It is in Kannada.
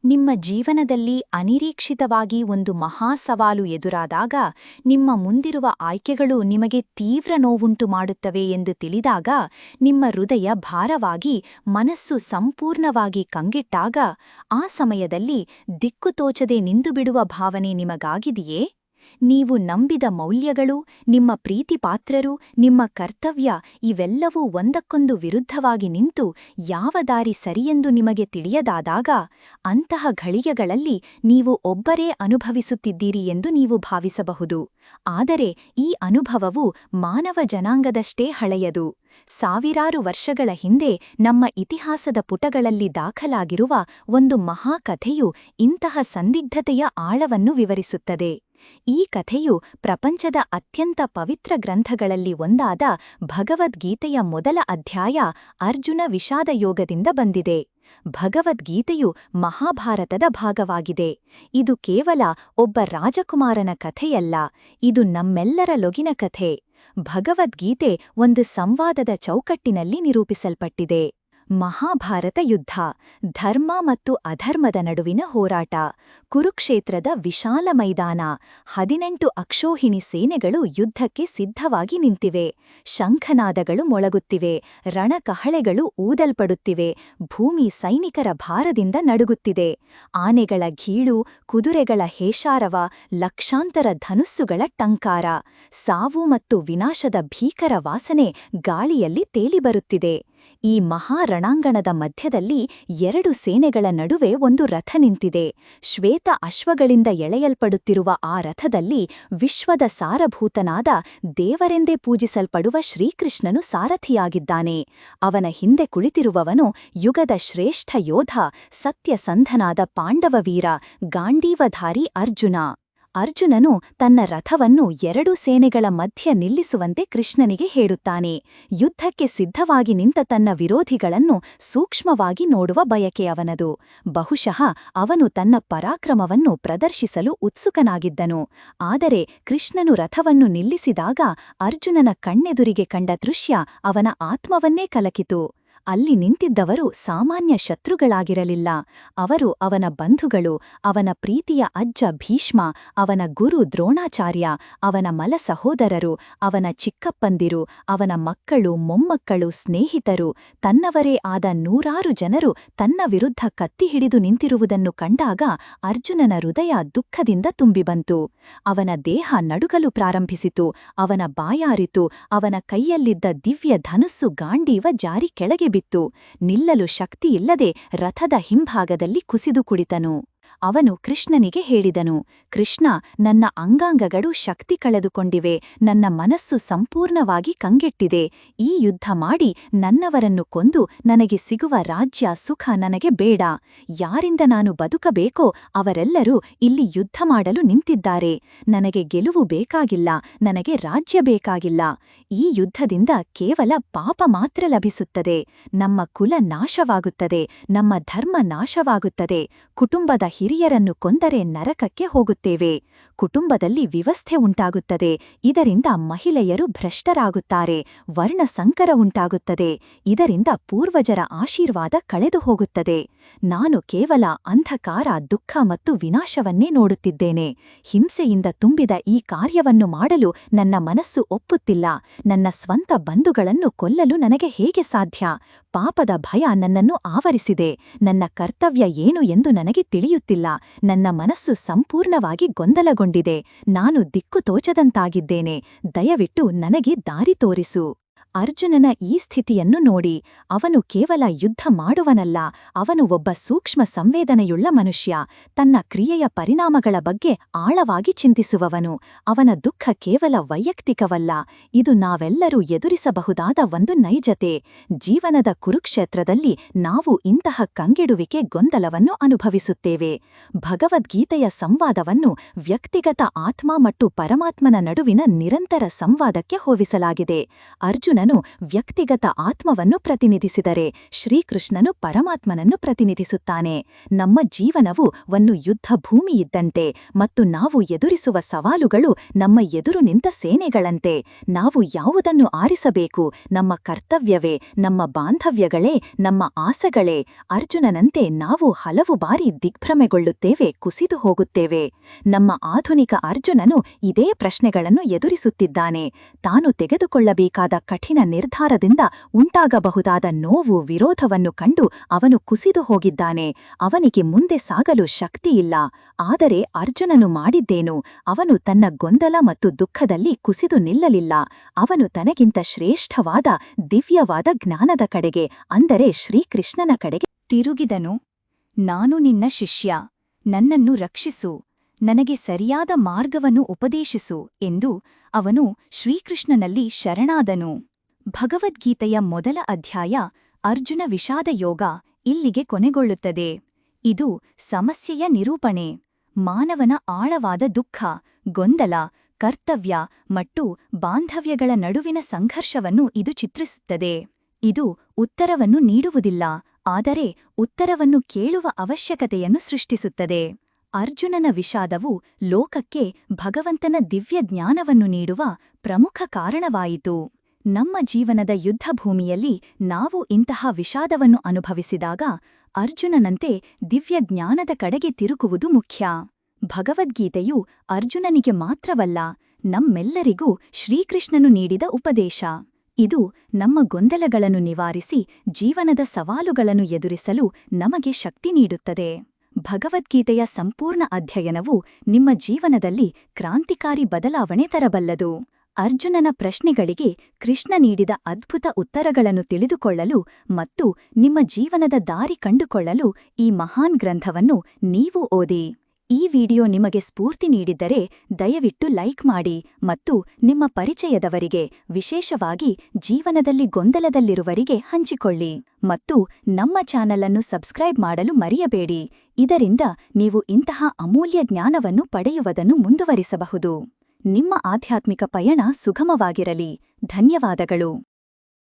ನಿಮ್ಮ ಜೀವನದಲ್ಲಿ ಅನಿರೀಕ್ಷಿತವಾಗಿ ಒಂದು ಮಹಾ ಸವಾಲು ಎದುರಾದಾಗ ನಿಮ್ಮ ಮುಂದಿರುವ ಆಯ್ಕೆಗಳು ನಿಮಗೆ ತೀವ್ರ ನೋವುಂಟು ಮಾಡುತ್ತವೆ ಎಂದು ತಿಳಿದಾಗ ನಿಮ್ಮ ಹೃದಯ ಭಾರವಾಗಿ ಮನಸ್ಸು ಸಂಪೂರ್ಣವಾಗಿ ಕಂಗೆಟ್ಟಾಗ ಆ ಸಮಯದಲ್ಲಿ ದಿಕ್ಕುತೋಚದೆ ನಿಂತುಬಿಡುವ ಭಾವನೆ ನಿಮಗಾಗಿದೆಯೇ? ನೀವು ನಂಬಿದ ಮೌಲ್ಯಗಳು, ನಿಮ್ಮ ಪ್ರೀತಿಪಾತ್ರರು, ನಿಮ್ಮ ಕರ್ತವ್ಯ ಇವೆಲ್ಲವೂ ಒಂದಕ್ಕೊಂದು ವಿರುದ್ಧವಾಗಿ ನಿಂತು ಯಾವ ದಾರಿ ಸರಿಯೆಂದು ನಿಮಗೆ ತಿಳಿಯದಾದಾಗ ಅಂತಹ ಘಳಿಗೆಗಳಲ್ಲಿ ನೀವು ಒಬ್ಬರೇ ಅನುಭವಿಸುತ್ತಿದ್ದೀರಿ ಎಂದು ನೀವು ಭಾವಿಸಬಹುದು. ಆದರೆ ಈ ಅನುಭವವು ಮಾನವ ಜನಾಂಗದಷ್ಟೇ ಹಳೆಯದು. ಸಾವಿರಾರು ವರ್ಷಗಳ ಹಿಂದೆ ನಮ್ಮ ಇತಿಹಾಸದ ಪುಟಗಳಲ್ಲಿ ದಾಖಲಾಗಿರುವ ಒಂದು ಮಹಾಕಥೆಯು ಇಂತಹ ಸಂದಿಗ್ಧತೆಯ ಆಳವನ್ನು ವಿವರಿಸುತ್ತದೆ. ಈ ಕಥೆಯು ಪ್ರಪಂಚದ ಅತ್ಯಂತ ಪವಿತ್ರ ಗ್ರಂಥಗಳಲ್ಲಿ ಒಂದಾದ ಭಗವದ್ಗೀತೆಯ ಮೊದಲ ಅಧ್ಯಾಯ ಅರ್ಜುನ ವಿಷಾದಯೋಗದಿಂದ ಬಂದಿದೆ. ಭಗವದ್ಗೀತೆಯು ಮಹಾಭಾರತದ ಭಾಗವಾಗಿದೆ. ಇದು ಕೇವಲ ಒಬ್ಬ ರಾಜಕುಮಾರನ ಕಥೆಯಲ್ಲ, ಇದು ನಮ್ಮೆಲ್ಲರ ಲೊಗಿನ ಕಥೆ. ಭಗವದ್ಗೀತೆ ಒಂದು ಸಂವಾದದ ಚೌಕಟ್ಟಿನಲ್ಲಿ ನಿರೂಪಿಸಲ್ಪಟ್ಟಿದೆ. ಮಹಾಭಾರತ ಯುದ್ಧ, ಧರ್ಮ ಮತ್ತು ಅಧರ್ಮದ ನಡುವಿನ ಹೋರಾಟ. ಕುರುಕ್ಷೇತ್ರದ ವಿಶಾಲ ಮೈದಾನ. 18 ಅಕ್ಷೋಹಿಣಿ ಸೇನೆಗಳು ಯುದ್ಧಕ್ಕೆ ಸಿದ್ಧವಾಗಿ ನಿಂತಿವೆ. ಶಂಖನಾದಗಳು ಮೊಳಗುತ್ತಿವೆ, ರಣಕಹಳೆಗಳು ಊದಲ್ಪಡುತ್ತಿವೆ, ಭೂಮಿ ಸೈನಿಕರ ಭಾರದಿಂದ ನಡುಗುತ್ತಿದೆ. ಆನೆಗಳ ಘೀಳು, ಕುದುರೆಗಳ ಹೇಷಾರವ, ಲಕ್ಷಾಂತರ ಧನುಸ್ಸುಗಳ ಟಂಕಾರ. ಸಾವು ಮತ್ತು ವಿನಾಶದ ಭೀಕರ ವಾಸನೆ ಗಾಳಿಯಲ್ಲಿ ತೇಲಿಬರುತ್ತಿದೆ. ಈ ಮಹಾರಣಾಂಗಣದ ಮಧ್ಯದಲ್ಲಿ 2 ಸೇನೆಗಳ ನಡುವೆ ಒಂದು ರಥ ನಿಂತಿದೆ. ಶ್ವೇತ ಅಶ್ವಗಳಿಂದ ಎಳೆಯಲ್ಪಡುತ್ತಿರುವ ಆ ರಥದಲ್ಲಿ ವಿಶ್ವದ ಸಾರಭೂತನಾದ ದೇವರೆಂದೇ ಪೂಜಿಸಲ್ಪಡುವ ಶ್ರೀಕೃಷ್ಣನು ಸಾರಥಿಯಾಗಿದ್ದಾನೆ. ಅವನ ಹಿಂದೆ ಕುಳಿತಿರುವವನು ಯುಗದ ಶ್ರೇಷ್ಠ ಯೋಧ, ಸತ್ಯಸಂಧನಾದ ಪಾಂಡವವೀರ, ಗಾಂಡೀವಧಾರಿ ಅರ್ಜುನ. ಅರ್ಜುನನು ತನ್ನ ರಥವನ್ನು 2 ಸೇನೆಗಳ ಮಧ್ಯ ನಿಲ್ಲಿಸುವಂತೆ ಕೃಷ್ಣನಿಗೆ ಹೇಳುತ್ತಾನೆ. ಯುದ್ಧಕ್ಕೆ ಸಿದ್ಧವಾಗಿ ನಿಂತ ತನ್ನ ವಿರೋಧಿಗಳನ್ನು ಸೂಕ್ಷ್ಮವಾಗಿ ನೋಡುವ ಬಯಕೆ ಅವನದು. ಬಹುಶಃ ಅವನು ತನ್ನ ಪರಾಕ್ರಮವನ್ನು ಪ್ರದರ್ಶಿಸಲು ಉತ್ಸುಕನಾಗಿದ್ದನು. ಆದರೆ ಕೃಷ್ಣನು ರಥವನ್ನು ನಿಲ್ಲಿಸಿದಾಗ ಅರ್ಜುನನ ಕಣ್ಣೆದುರಿಗೆ ಕಂಡ ದೃಶ್ಯ ಅವನ ಆತ್ಮವನ್ನೇ ಕಲಕಿತು. ಅಲ್ಲಿ ನಿಂತಿದ್ದವರು ಸಾಮಾನ್ಯ ಶತ್ರುಗಳಾಗಿರಲಿಲ್ಲ. ಅವರು ಅವನ ಬಂಧುಗಳು, ಅವನ ಪ್ರೀತಿಯ ಅಜ್ಜ ಭೀಷ್ಮ, ಅವನ ಗುರು ದ್ರೋಣಾಚಾರ್ಯ, ಅವನ ಮಲ ಸಹೋದರರು, ಅವನ ಚಿಕ್ಕಪ್ಪಂದಿರು, ಅವನ ಮಕ್ಕಳು, ಮೊಮ್ಮಕ್ಕಳು, ಸ್ನೇಹಿತರು, ತನ್ನವರೇ ಆದ 100 ಜನರು ತನ್ನ ವಿರುದ್ಧ ಕತ್ತಿ ಹಿಡಿದು ನಿಂತಿರುವುದನ್ನು ಕಂಡಾಗ ಅರ್ಜುನನ ಹೃದಯ ದುಃಖದಿಂದ ತುಂಬಿಬಂತು. ಅವನ ದೇಹ ನಡುಗಲು ಪ್ರಾರಂಭಿಸಿತು, ಅವನ ಬಾಯಾರಿತು, ಅವನ ಕೈಯಲ್ಲಿದ್ದ ದಿವ್ಯ ಧನುಸ್ಸು ಗಾಂಡೀವ ಜಾರಿ ಕೆಳಗೆ ಬಿತ್ತು. ನಿಲ್ಲಲು ಶಕ್ತಿಯಿಲ್ಲದೆ ರಥದ ಹಿಂಭಾಗದಲ್ಲಿ ಕುಸಿದು ಕುಳಿತನು. ಅವನು ಕೃಷ್ಣನಿಗೆ ಹೇಳಿದನು, ಕೃಷ್ಣ, ನನ್ನ ಅಂಗಾಂಗಗಳು ಶಕ್ತಿ ಕಳೆದುಕೊಂಡಿವೆ, ನನ್ನ ಮನಸ್ಸು ಸಂಪೂರ್ಣವಾಗಿ ಕಂಗೆಟ್ಟಿದೆ. ಈ ಯುದ್ಧ ಮಾಡಿ ನನ್ನವರನ್ನು ಕೊಂದು ನನಗೆ ಸಿಗುವ ರಾಜ್ಯ ಸುಖ ನನಗೆ ಬೇಡ. ಯಾರಿಂದ ನಾನು ಬದುಕಬೇಕೋ ಅವರೆಲ್ಲರೂ ಇಲ್ಲಿ ಯುದ್ಧ ಮಾಡಲು ನಿಂತಿದ್ದಾರೆ. ನನಗೆ ಗೆಲುವು ಬೇಕಾಗಿಲ್ಲ, ನನಗೆ ರಾಜ್ಯ ಬೇಕಾಗಿಲ್ಲ. ಈ ಯುದ್ಧದಿಂದ ಕೇವಲ ಪಾಪ ಮಾತ್ರ ಲಭಿಸುತ್ತದೆ. ನಮ್ಮ ಕುಲ ನಾಶವಾಗುತ್ತದೆ, ನಮ್ಮ ಧರ್ಮ ನಾಶವಾಗುತ್ತದೆ. ಕುಟುಂಬದ ಹಿರಿಯರನ್ನು ಕೊಂದರೆ ನರಕಕ್ಕೆ ಹೋಗುತ್ತೇವೆ. ಕುಟುಂಬದಲ್ಲಿ ವ್ಯವಸ್ಥೆ ಉಂಟಾಗುತ್ತದೆ. ಇದರಿಂದ ಮಹಿಳೆಯರು ಭ್ರಷ್ಟರಾಗುತ್ತಾರೆ. ವರ್ಣ ಸಂಕರ ಉಂಟಾಗುತ್ತದೆ. ಇದರಿಂದ ಪೂರ್ವಜರ ಆಶೀರ್ವಾದ ಕಳೆದು ಹೋಗುತ್ತದೆ. ನಾನು ಕೇವಲ ಅಂಧಕಾರ, ದುಃಖ ಮತ್ತು ವಿನಾಶವನ್ನೇ ನೋಡುತ್ತಿದ್ದೇನೆ. ಹಿಂಸೆಯಿಂದ ತುಂಬಿದ ಈ ಕಾರ್ಯವನ್ನು ಮಾಡಲು ನನ್ನ ಮನಸ್ಸು ಒಪ್ಪುತ್ತಿಲ್ಲ. ನನ್ನ ಸ್ವಂತ ಬಂಧುಗಳನ್ನು ಕೊಲ್ಲಲು ನನಗೆ ಹೇಗೆ ಸಾಧ್ಯ? ಪಾಪದ ಭಯ ನನ್ನನ್ನು ಆವರಿಸಿದೆ. ನನ್ನ ಕರ್ತವ್ಯ ಏನು ಎಂದು ನನಗೆ ತಿಳಿಯುತ್ತಿಲ್ಲ. ನನ್ನ ಮನಸ್ಸು ಸಂಪೂರ್ಣವಾಗಿ ಗೊಂದಲಗೊಂಡಿದೆ. ನಾನು ದಿಕ್ಕು ತೋಚದಂತಾಗಿದ್ದೇನೆ. ದಯವಿಟ್ಟು ನನಗೆ ದಾರಿ ತೋರಿಸು. ಅರ್ಜುನನ ಈ ಸ್ಥಿತಿಯನ್ನು ನೋಡಿ, ಅವನು ಕೇವಲ ಯುದ್ಧ ಮಾಡುವನಲ್ಲ, ಅವನು ಒಬ್ಬ ಸೂಕ್ಷ್ಮ ಸಂವೇದನೆಯುಳ್ಳ ಮನುಷ್ಯ. ತನ್ನ ಕ್ರಿಯೆಯ ಪರಿಣಾಮಗಳ ಬಗ್ಗೆ ಆಳವಾಗಿ ಚಿಂತಿಸುವವನು. ಅವನ ದುಃಖ ಕೇವಲ ವೈಯಕ್ತಿಕವಲ್ಲ, ಇದು ನಾವೆಲ್ಲರೂ ಎದುರಿಸಬಹುದಾದ ಒಂದು ನೈಜತೆ. ಜೀವನದ ಕುರುಕ್ಷೇತ್ರದಲ್ಲಿ ನಾವು ಇಂತಹ ಕಂಗೆಡುವಿಕೆ, ಗೊಂದಲವನ್ನು ಅನುಭವಿಸುತ್ತೇವೆ. ಭಗವದ್ಗೀತೆಯ ಸಂವಾದವನ್ನು ವ್ಯಕ್ತಿಗತ ಆತ್ಮ ಮತ್ತು ಪರಮಾತ್ಮನ ನಡುವಿನ ನಿರಂತರ ಸಂವಾದಕ್ಕೆ ಹೋಲಿಸಲಾಗಿದೆ. ಅರ್ಜುನ ಅರ್ಜುನನು ವ್ಯಕ್ತಿಗತ ಆತ್ಮವನ್ನು ಪ್ರತಿನಿಧಿಸಿದರೆ ಶ್ರೀಕೃಷ್ಣನು ಪರಮಾತ್ಮನನ್ನು ಪ್ರತಿನಿಧಿಸುತ್ತಾನೆ. ನಮ್ಮ ಜೀವನವು ಒಂದು ಯುದ್ಧ ಭೂಮಿಯಿದ್ದಂತೆ ಮತ್ತು ನಾವು ಎದುರಿಸುವ ಸವಾಲುಗಳು ನಮ್ಮ ಎದುರು ನಿಂತ ಸೇನೆಗಳಂತೆ. ನಾವು ಯಾವುದನ್ನು ಆರಿಸಬೇಕು? ನಮ್ಮ ಕರ್ತವ್ಯವೇ, ನಮ್ಮ ಬಾಂಧವ್ಯಗಳೇ, ನಮ್ಮ ಆಸೆಗಳೇ? ಅರ್ಜುನನಂತೆ ನಾವು ಹಲವು ಬಾರಿ ದಿಗ್ಭ್ರಮೆಗೊಳ್ಳುತ್ತೇವೆ, ಕುಸಿದು ಹೋಗುತ್ತೇವೆ. ನಮ್ಮ ಆಧುನಿಕ ಅರ್ಜುನನು ಇದೇ ಪ್ರಶ್ನೆಗಳನ್ನು ಎದುರಿಸುತ್ತಿದ್ದಾನೆ. ತಾನು ತೆಗೆದುಕೊಳ್ಳಬೇಕಾದ ಕಠಿಣ ನಿರ್ಧಾರದಿಂದ ಉಂಟಾಗಬಹುದಾದ ನೋವು, ವಿರೋಧವನ್ನು ಕಂಡು ಅವನು ಕುಸಿದು ಹೋಗಿದ್ದಾನೆ. ಅವನಿಗೆ ಮುಂದೆ ಸಾಗಲು ಶಕ್ತಿಯಿಲ್ಲ. ಆದರೆ ಅರ್ಜುನನು ಮಾಡಿದ್ದೇನು? ಅವನು ತನ್ನ ಗೊಂದಲ ಮತ್ತು ದುಃಖದಲ್ಲಿ ಕುಸಿದು ನಿಲ್ಲಲಿಲ್ಲ. ಅವನು ತನಗಿಂತ ಶ್ರೇಷ್ಠವಾದ ದಿವ್ಯವಾದ ಜ್ಞಾನದ ಕಡೆಗೆ, ಅಂದರೆ ಶ್ರೀಕೃಷ್ಣನ ಕಡೆಗೆ ತಿರುಗಿದನು. ನಾನು ನಿನ್ನ ಶಿಷ್ಯ, ನನ್ನನ್ನು ರಕ್ಷಿಸು, ನನಗೆ ಸರಿಯಾದ ಮಾರ್ಗವನ್ನು ಉಪದೇಶಿಸು ಎಂದು ಅವನು ಶ್ರೀಕೃಷ್ಣನಲ್ಲಿ ಶರಣಾದನು. ಭಗವದ್ಗೀತೆಯ ಮೊದಲ ಅಧ್ಯಾಯ ಅರ್ಜುನ ವಿಷಾದ ಯೋಗ ಇಲ್ಲಿಗೆ ಕೊನೆಗೊಳ್ಳುತ್ತದೆ. ಇದು ಸಮಸ್ಯೆಯ ನಿರೂಪಣೆ, ಮಾನವನ ಆಳವಾದ ದುಃಖ, ಗೊಂದಲ, ಕರ್ತವ್ಯ ಮತ್ತು ಬಾಂಧವ್ಯಗಳ ನಡುವಿನ ಸಂಘರ್ಷವನ್ನು ಇದು ಚಿತ್ರಿಸುತ್ತದೆ. ಇದು ಉತ್ತರವನ್ನು ನೀಡುವುದಿಲ್ಲ, ಆದರೆ ಉತ್ತರವನ್ನು ಕೇಳುವ ಅವಶ್ಯಕತೆಯನ್ನು ಸೃಷ್ಟಿಸುತ್ತದೆ. ಅರ್ಜುನನ ವಿಷಾದವು ಲೋಕಕ್ಕೆ ಭಗವಂತನ ದಿವ್ಯ ಜ್ಞಾನವನ್ನು ನೀಡುವ ಪ್ರಮುಖ ಕಾರಣವಾಯಿತು. ನಮ್ಮ ಜೀವನದ ಯುದ್ಧಭೂಮಿಯಲ್ಲಿ ನಾವು ಇಂತಹ ವಿಷಾದವನ್ನು ಅನುಭವಿಸಿದಾಗ ಅರ್ಜುನನಂತೆ ದಿವ್ಯ ಜ್ಞಾನದ ಕಡೆಗೆ ತಿರುಗುವುದು ಮುಖ್ಯ. ಭಗವದ್ಗೀತೆಯು ಅರ್ಜುನನಿಗೆ ಮಾತ್ರವಲ್ಲ, ನಮ್ಮೆಲ್ಲರಿಗೂ ಶ್ರೀಕೃಷ್ಣನು ನೀಡಿದ ಉಪದೇಶ. ಇದು ನಮ್ಮ ಗೊಂದಲಗಳನ್ನು ನಿವಾರಿಸಿ ಜೀವನದ ಸವಾಲುಗಳನ್ನು ಎದುರಿಸಲು ನಮಗೆ ಶಕ್ತಿ ನೀಡುತ್ತದೆ. ಭಗವದ್ಗೀತೆಯ ಸಂಪೂರ್ಣ ಅಧ್ಯಯನವು ನಿಮ್ಮ ಜೀವನದಲ್ಲಿ ಕ್ರಾಂತಿಕಾರಿ ಬದಲಾವಣೆ ತರಬಲ್ಲದು. ಅರ್ಜುನನ ಪ್ರಶ್ನೆಗಳಿಗೆ ಕೃಷ್ಣ ನೀಡಿದ ಅದ್ಭುತ ಉತ್ತರಗಳನ್ನು ತಿಳಿದುಕೊಳ್ಳಲು ಮತ್ತು ನಿಮ್ಮ ಜೀವನದ ದಾರಿ ಕಂಡುಕೊಳ್ಳಲು ಈ ಮಹಾನ್ ಗ್ರಂಥವನ್ನು ನೀವು ಓದಿ. ಈ ವಿಡಿಯೋ ನಿಮಗೆ ಸ್ಫೂರ್ತಿ ನೀಡಿದ್ದರೆ ದಯವಿಟ್ಟು ಲೈಕ್ ಮಾಡಿ ಮತ್ತು ನಿಮ್ಮ ಪರಿಚಯದವರಿಗೆ, ವಿಶೇಷವಾಗಿ ಜೀವನದಲ್ಲಿ ಗೊಂದಲದಲ್ಲಿರುವರಿಗೆ ಹಂಚಿಕೊಳ್ಳಿ. ಮತ್ತು ನಮ್ಮ ಚಾನಲ್ ಅನ್ನು ಸಬ್ಸ್ಕ್ರೈಬ್ ಮಾಡಲು ಮರೆಯಬೇಡಿ. ಇದರಿಂದ ನೀವು ಇಂತಹ ಅಮೂಲ್ಯ ಜ್ಞಾನವನ್ನು ಪಡೆಯುವುದನ್ನು ಮುಂದುವರಿಸಬಹುದು. ನಿಮ್ಮ ಆಧ್ಯಾತ್ಮಿಕ ಪಯಣ ಸುಗಮವಾಗಿರಲಿ. ಧನ್ಯವಾದಗಳು.